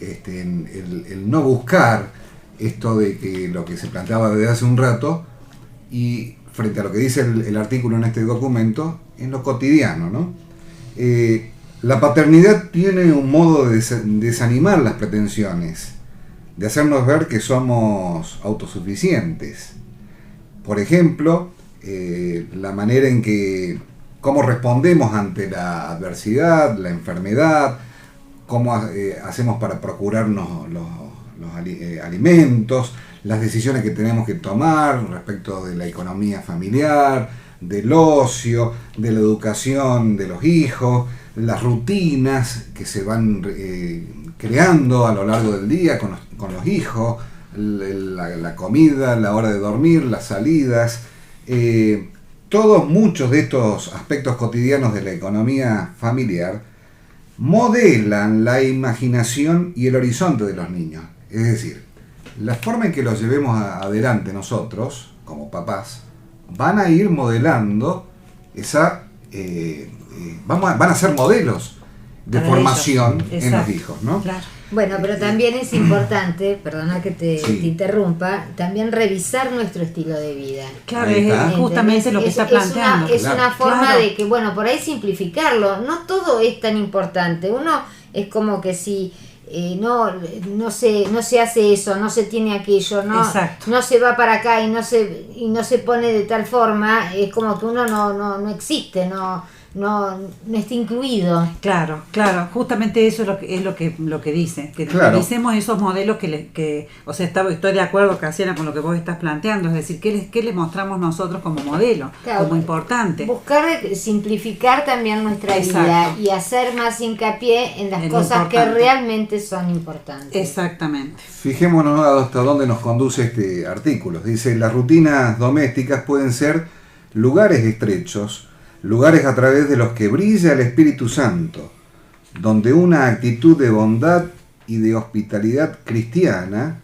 el no buscar esto de que lo que se planteaba desde hace un rato, y frente a lo que dice el artículo en este documento, en lo cotidiano, ¿no? La paternidad tiene un modo de desanimar las pretensiones, de hacernos ver que somos autosuficientes. Por ejemplo, la manera en que cómo respondemos ante la adversidad, la enfermedad, cómo hacemos para procurarnos los alimentos, las decisiones que tenemos que tomar respecto de la economía familiar, del ocio, de la educación de los hijos, las rutinas que se van creando a lo largo del día con los hijos, la comida, la hora de dormir, las salidas, muchos de estos aspectos cotidianos de la economía familiar modelan la imaginación y el horizonte de los niños. Es decir, la forma en que los llevemos adelante nosotros, como papás, van a ir modelando esa... van a ser modelos de para formación ellos. En los hijos, ¿no? Claro. Bueno, pero también es importante, perdona que te interrumpa, también revisar nuestro estilo de vida. Claro, es justamente lo que está planteando. Es una forma de que, bueno, por ahí simplificarlo. No todo es tan importante. Uno es como que si no se hace eso, no se tiene aquello, no se va para acá y no se pone de tal forma, es como que uno no existe, no está incluido. Claro, justamente eso es lo que dice, que revisemos esos modelos o sea, estoy de acuerdo, Casiana, con lo que vos estás planteando, es decir, ¿qué les mostramos nosotros como modelo, como importante? Buscar simplificar también nuestra vida y hacer más hincapié en las cosas que realmente son importantes. Exactamente. Fijémonos hasta dónde nos conduce este artículo. Dice, las rutinas domésticas pueden ser lugares estrechos, lugares a través de los que brilla el Espíritu Santo, donde una actitud de bondad y de hospitalidad cristiana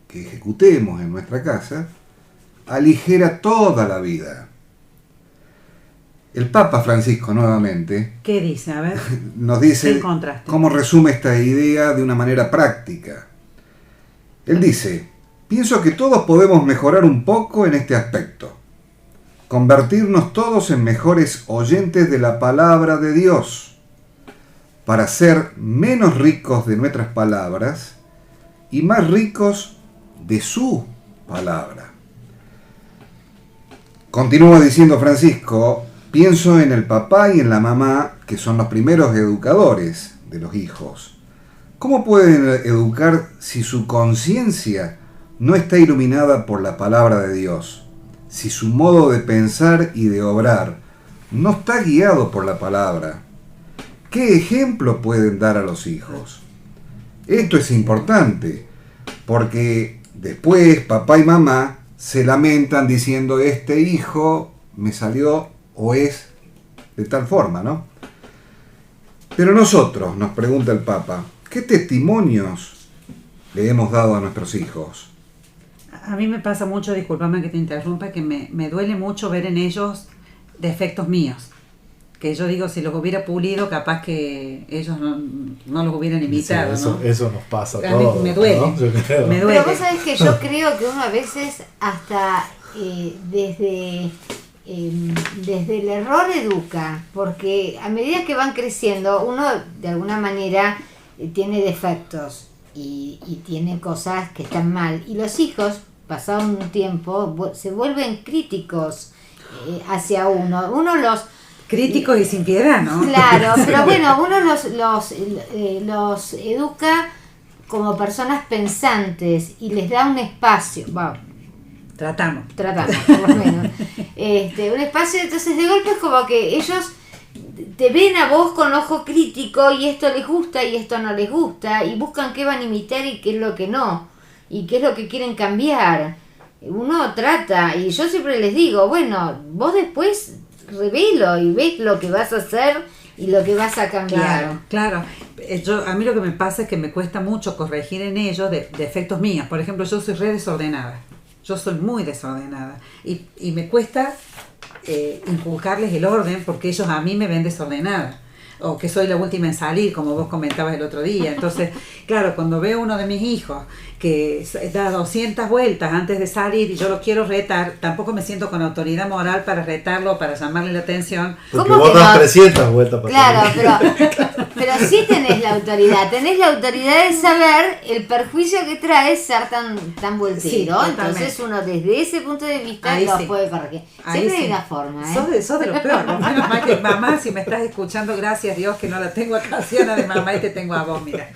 que ejecutemos en nuestra casa aligera toda la vida. El Papa Francisco, nuevamente, ¿qué dice? A ver, nos dice cómo resume esta idea de una manera práctica. Él dice: pienso que todos podemos mejorar un poco en este aspecto, convertirnos todos en mejores oyentes de la palabra de Dios, para ser menos ricos de nuestras palabras y más ricos de su palabra. Continúa diciendo Francisco: pienso en el papá y en la mamá, que son los primeros educadores de los hijos. ¿Cómo pueden educar si su conciencia no está iluminada por la palabra de Dios? Si su modo de pensar y de obrar no está guiado por la palabra. ¿Qué ejemplo pueden dar a los hijos? Esto es importante, porque después papá y mamá se lamentan diciendo: este hijo me salió o es de tal forma, ¿no? Pero nosotros, nos pregunta el Papa, ¿qué testimonios le hemos dado a nuestros hijos? A mí me pasa mucho, discúlpame que te interrumpa, que me duele mucho ver en ellos defectos míos. Que yo digo, si los hubiera pulido, capaz que ellos no los hubieran imitado. Sí, ¿no? Eso nos pasa a todos. Me duele, ¿no? Me duele. Pero vos sabés que yo creo que uno a veces hasta desde el error educa, porque a medida que van creciendo, uno de alguna manera tiene defectos y tiene cosas que están mal. Y los hijos, pasado un tiempo, se vuelven críticos hacia uno. Uno los... Críticos y sin piedad, ¿no? Claro, pero bueno, uno los educa como personas pensantes y les da un espacio. Wow. Tratamos, por lo menos. Un espacio, entonces de golpe es como que ellos te ven a vos con ojo crítico y esto les gusta y esto no les gusta y buscan qué van a imitar y qué es lo que no y qué es lo que quieren cambiar. Uno trata y yo siempre les digo, bueno, vos después revelo y ves lo que vas a hacer y lo que vas a cambiar. Claro. A mí lo que me pasa es que me cuesta mucho corregir en ellos defectos míos. Por ejemplo, yo soy re desordenada. Yo soy muy desordenada y me cuesta inculcarles el orden porque ellos a mí me ven desordenada o que soy la última en salir, como vos comentabas el otro día. Entonces, claro, cuando veo uno de mis hijos que da 200 vueltas antes de salir y yo lo quiero retar, tampoco me siento con autoridad moral para retarlo, para llamarle la atención. Porque vos das 300 vueltas para salir. Pero sí tenés la autoridad de saber el perjuicio que trae ser tan voltero. Sí, entonces uno desde ese punto de vista ahí lo puede corregir. Siempre hay una forma. Sos de lo peor. Menos que mamá, si me estás escuchando, gracias Dios que no la tengo acá, Siana de mamá, y te tengo a vos, mira.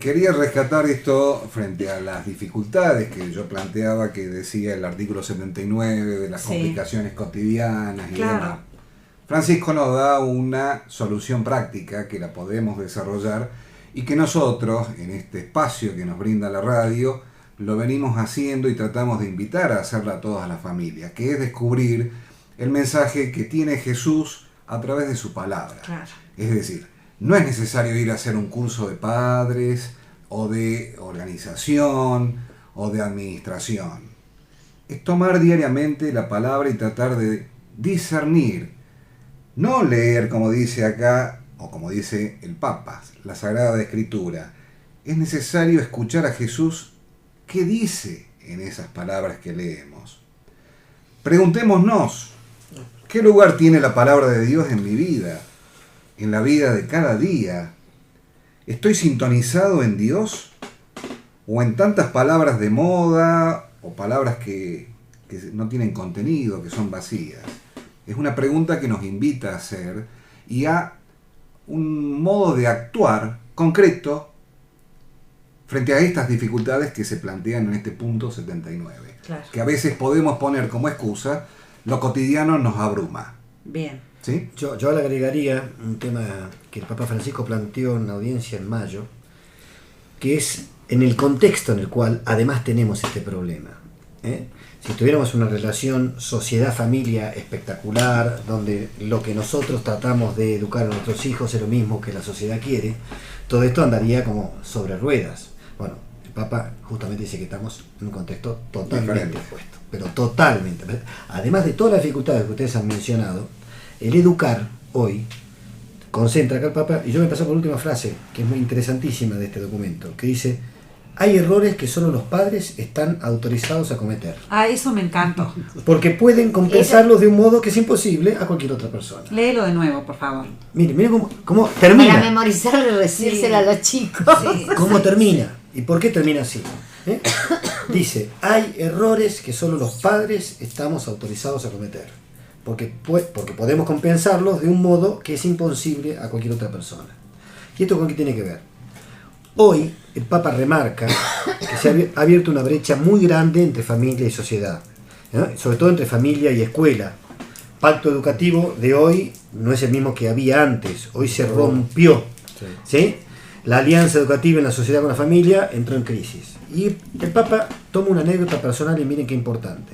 Quería rescatar esto frente a las dificultades que yo planteaba, que decía el artículo 79 de las complicaciones cotidianas y demás. Francisco nos da una solución práctica que la podemos desarrollar y que nosotros, en este espacio que nos brinda la radio, lo venimos haciendo y tratamos de invitar a hacerla a todas las familias, que es descubrir el mensaje que tiene Jesús a través de su palabra. Claro. Es decir, no es necesario ir a hacer un curso de padres o de organización o de administración. Es tomar diariamente la palabra y tratar de discernir. No leer, como dice acá, o como dice el Papa, la Sagrada Escritura. Es necesario escuchar a Jesús qué dice en esas palabras que leemos. Preguntémonos, ¿qué lugar tiene la palabra de Dios en mi vida? En la vida de cada día. ¿Estoy sintonizado en Dios? ¿O en tantas palabras de moda o palabras que no tienen contenido, que son vacías? Es una pregunta que nos invita a hacer y a un modo de actuar concreto frente a estas dificultades que se plantean en este punto 79. Claro. Que a veces podemos poner como excusa, lo cotidiano nos abruma. Bien. ¿Sí? Yo le agregaría un tema que el Papa Francisco planteó en la audiencia en mayo, que es en el contexto en el cual además tenemos este problema. Si tuviéramos una relación sociedad-familia espectacular, donde lo que nosotros tratamos de educar a nuestros hijos es lo mismo que la sociedad quiere, todo esto andaría como sobre ruedas. Bueno, el Papa justamente dice que estamos en un contexto totalmente opuesto, pero totalmente. Además de todas las dificultades que ustedes han mencionado, el educar hoy concentra acá el Papa, y yo me paso por la última frase, que es muy interesantísima de este documento, que dice: hay errores que solo los padres están autorizados a cometer. Ah, eso me encantó. Porque pueden compensarlos de un modo que es imposible a cualquier otra persona. Léelo de nuevo, por favor. Mire cómo termina. Para memorizarlo y decírselo a los chicos. Sí. ¿Cómo termina? ¿Y por qué termina así? Dice, hay errores que solo los padres estamos autorizados a cometer. Porque podemos compensarlos de un modo que es imposible a cualquier otra persona. ¿Y esto con qué tiene que ver? Hoy el Papa remarca que se ha abierto una brecha muy grande entre familia y sociedad, ¿no? Sobre todo entre familia y escuela. Pacto educativo de hoy no es el mismo que había antes, hoy se rompió. ¿Sí? La alianza educativa en la sociedad con la familia entró en crisis. Y el Papa toma una anécdota personal y miren qué importante.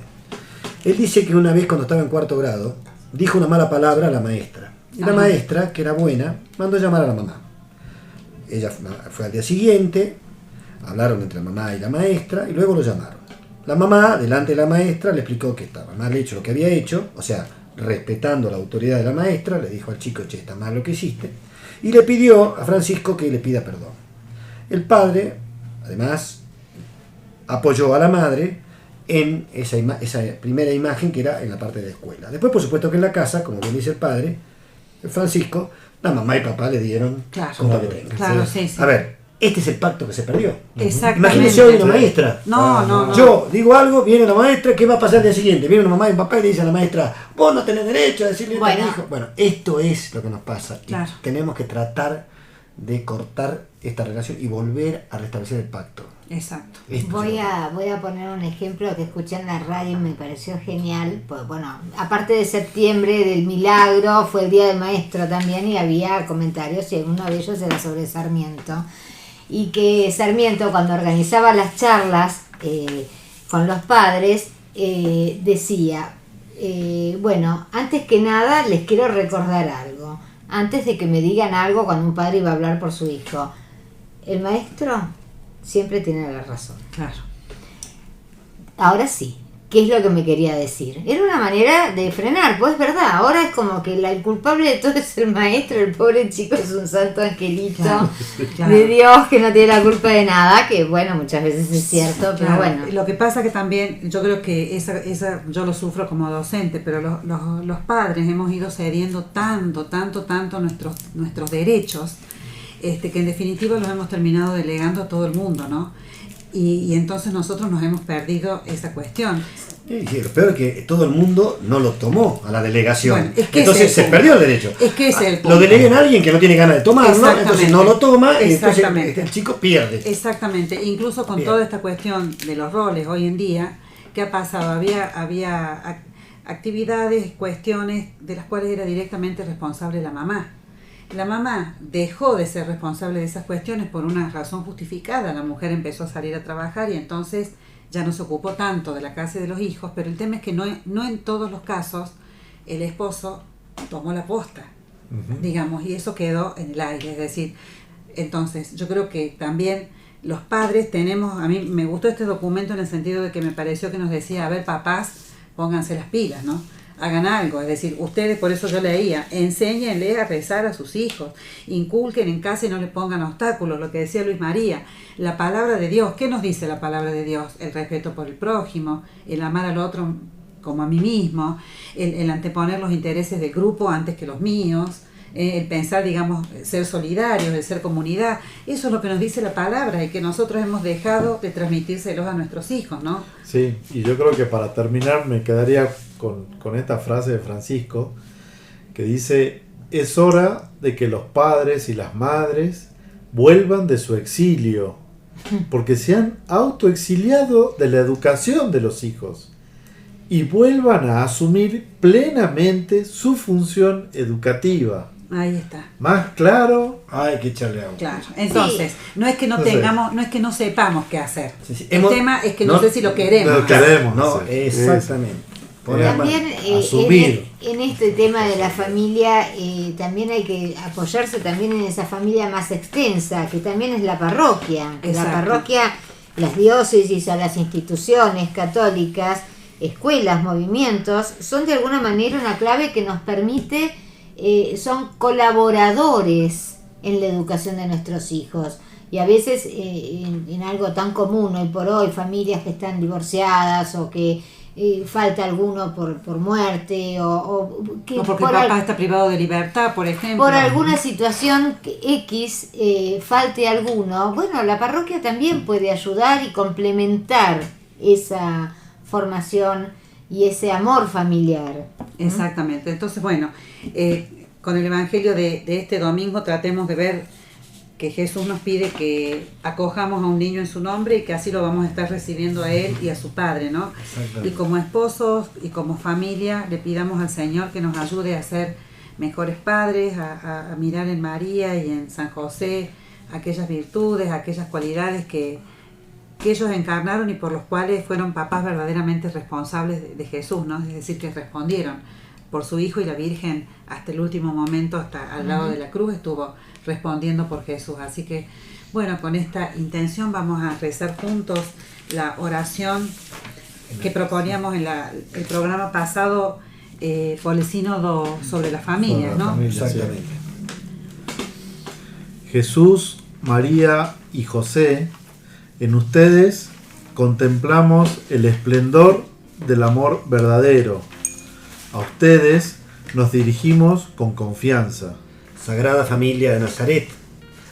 Él dice que una vez cuando estaba en 4º grado, dijo una mala palabra a la maestra. Y la maestra, que era buena, mandó llamar a la mamá. Ella fue al día siguiente, hablaron entre la mamá y la maestra y luego lo llamaron. La mamá, delante de la maestra, le explicó que estaba mal hecho lo que había hecho, o sea, respetando la autoridad de la maestra, le dijo al chico, che, está mal lo que hiciste, y le pidió a Francisco que le pida perdón. El padre, además, apoyó a la madre en esa primera imagen que era en la parte de la escuela. Después, por supuesto que en la casa, como bien dice el padre, Francisco, la mamá y papá le dieron con lo que tengan. Claro, sí. A ver, este es el pacto que se perdió. Exactamente. Imagínense hoy una maestra. No. Yo digo algo, viene la maestra, ¿qué va a pasar el día siguiente? Viene una mamá y un papá y le dice a la maestra, vos no tenés derecho a decirle a tu hijo. Bueno, esto es lo que nos pasa. Claro. Y tenemos que tratar de cortar esta relación y volver a restablecer el pacto. Exacto. Voy a poner un ejemplo que escuché en la radio y me pareció genial. Pues, bueno, aparte de septiembre del milagro, fue el Día del Maestro también y había comentarios y uno de ellos era sobre Sarmiento. Y que Sarmiento, cuando organizaba las charlas con los padres, decía, bueno, antes que nada les quiero recordar algo. Antes de que me digan algo cuando un padre iba a hablar por su hijo, el maestro siempre tiene la razón. Claro. Ahora sí, ¿qué es lo que me quería decir? Era una manera de frenar, pues es verdad, ahora es como que el culpable de todo es el maestro, el pobre chico es un santo angelito de Dios que no tiene la culpa de nada, que bueno, muchas veces es cierto, pero bueno. Lo que pasa que también, yo creo que esa yo lo sufro como docente, pero los padres hemos ido cediendo tanto nuestros derechos, que en definitiva los hemos terminado delegando a todo el mundo, ¿no? Y entonces nosotros nos hemos perdido esa cuestión. Sí, lo peor es que todo el mundo no lo tomó a la delegación. Bueno, es que entonces se perdió el derecho. Es que es el punto. Lo delegan a alguien que no tiene ganas de tomarlo, entonces no lo toma y entonces el chico pierde. Exactamente. Incluso con toda esta cuestión de los roles hoy en día, ¿qué ha pasado? Había actividades, cuestiones de las cuales era directamente responsable la mamá. La mamá dejó de ser responsable de esas cuestiones por una razón justificada. La mujer empezó a salir a trabajar y entonces ya no se ocupó tanto de la casa y de los hijos, pero el tema es que no en todos los casos el esposo tomó la posta, digamos, y eso quedó en el aire. Es decir, entonces yo creo que también los padres tenemos, a mí me gustó este documento en el sentido de que me pareció que nos decía, a ver, papás, pónganse las pilas, ¿no? Hagan algo, es decir, ustedes, por eso yo leía, enséñenle a rezar a sus hijos, inculquen en casa y no le pongan obstáculos, lo que decía Luis María, la palabra de Dios. ¿Qué nos dice la palabra de Dios? El respeto por el prójimo, el amar al otro como a mí mismo, el anteponer los intereses del grupo antes que los míos, el pensar, digamos, ser solidarios, el ser comunidad. Eso es lo que nos dice la palabra y que nosotros hemos dejado de transmitírselos a nuestros hijos, ¿no? Sí, y yo creo que para terminar me quedaría con esta frase de Francisco que dice: es hora de que los padres y las madres vuelvan de su exilio, porque se han autoexiliado de la educación de los hijos, y vuelvan a asumir plenamente su función educativa. Ahí está. Más claro. Hay que echarle agua. Claro. Entonces, no es que no tengamos, no es que no sepamos qué hacer. Sí. El tema es que no sé si lo queremos. Lo queremos. No, hacer. exactamente. También asumir. en este tema de la familia también hay que apoyarse también en esa familia más extensa, que también es la parroquia. La parroquia, las diócesis o las instituciones católicas, escuelas, movimientos, son de alguna manera una clave que nos permite, son colaboradores en la educación de nuestros hijos. Y a veces en algo tan común hoy por hoy, familias que están divorciadas o que falta alguno por muerte o que no, porque el papá está privado de libertad, por ejemplo. Por alguna situación X falte alguno. Bueno, la parroquia también puede ayudar y complementar esa formación y ese amor familiar. Exactamente. Entonces, bueno, con el Evangelio de este domingo tratemos de ver que Jesús nos pide que acojamos a un niño en su nombre y que así lo vamos a estar recibiendo a él y a su padre, ¿no? Y como esposos y como familia le pidamos al Señor que nos ayude a ser mejores padres, a mirar en María y en San José aquellas virtudes, aquellas cualidades que ellos encarnaron y por los cuales fueron papás verdaderamente responsables de Jesús, ¿no? Es decir, que respondieron por su Hijo, y la Virgen hasta el último momento, hasta al lado de la cruz, estuvo respondiendo por Jesús. Así que, bueno, con esta intención vamos a rezar juntos la oración que proponíamos en el programa pasado por el sínodo sobre la familia, ¿no? Exactamente. Jesús, María y José, en ustedes contemplamos el esplendor del amor verdadero. A ustedes nos dirigimos con confianza. Sagrada Familia de Nazaret,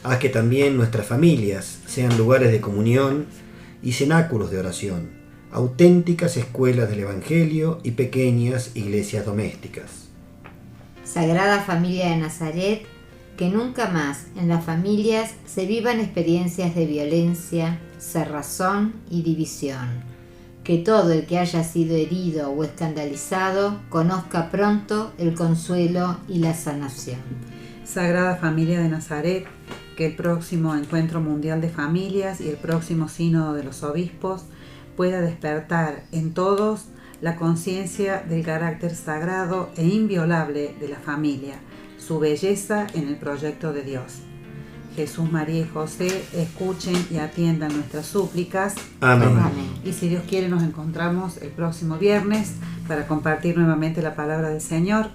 haz que también nuestras familias sean lugares de comunión y cenáculos de oración, auténticas escuelas del Evangelio y pequeñas iglesias domésticas. Sagrada Familia de Nazaret, que nunca más en las familias se vivan experiencias de violencia, cerrazón y división. Que todo el que haya sido herido o escandalizado conozca pronto el consuelo y la sanación. Sagrada Familia de Nazaret, que el próximo Encuentro Mundial de Familias y el próximo Sínodo de los Obispos pueda despertar en todos la conciencia del carácter sagrado e inviolable de la familia, su belleza en el proyecto de Dios. Jesús, María y José escuchen y atiendan nuestras súplicas. Amén. Amén. Y si Dios quiere nos encontramos el próximo viernes para compartir nuevamente la palabra del Señor.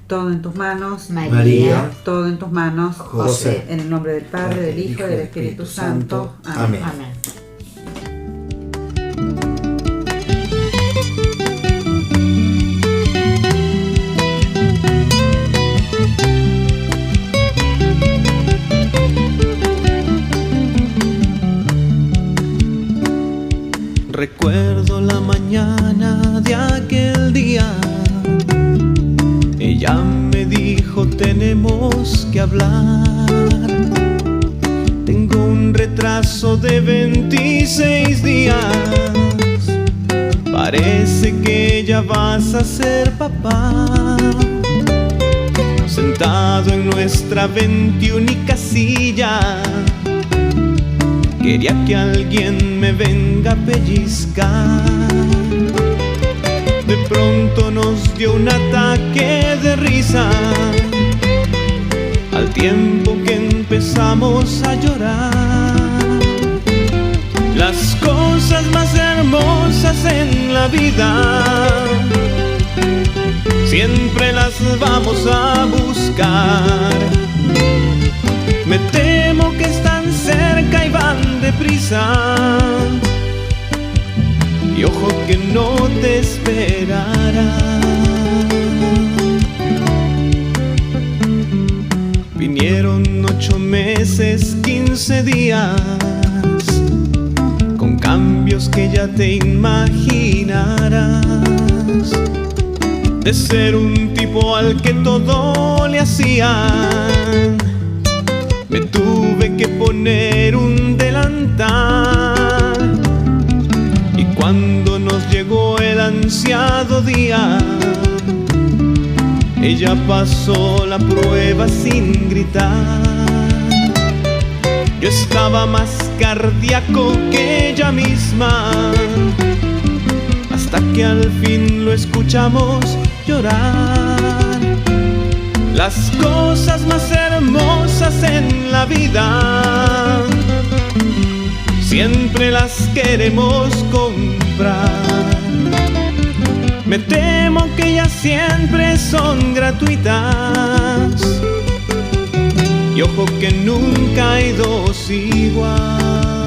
Todo en tus manos, María. Todo en tus manos, José. En el nombre del Padre, del Hijo y del Espíritu Santo. Amén. Amén. Recuerdo la mañana de aquel día. Ella me dijo, tenemos que hablar. Tengo un retraso de 26 días. Parece que ya vas a ser papá. Sentado en nuestra 21ª silla, quería que alguien me venga a pellizcar. De pronto nos dio un ataque de risa, al tiempo que empezamos a llorar. Las cosas más hermosas en la vida siempre las vamos a buscar. Me temo que están cerca y van deprisa, y ojo que no te esperará. Vinieron 8 meses, 15 días, con cambios que ya te imaginarás. De ser un tipo al que todo le hacían, me tuve que poner un delantal. Y cuando nos llegó el ansiado día, Ella pasó la prueba sin gritar. Yo estaba más cardíaco que ella misma, hasta que al fin lo escuchamos llorar. Las cosas más hermosas en la vida siempre las queremos comprar. Me temo que ellas siempre son gratuitas, y ojo que nunca hay dos igual.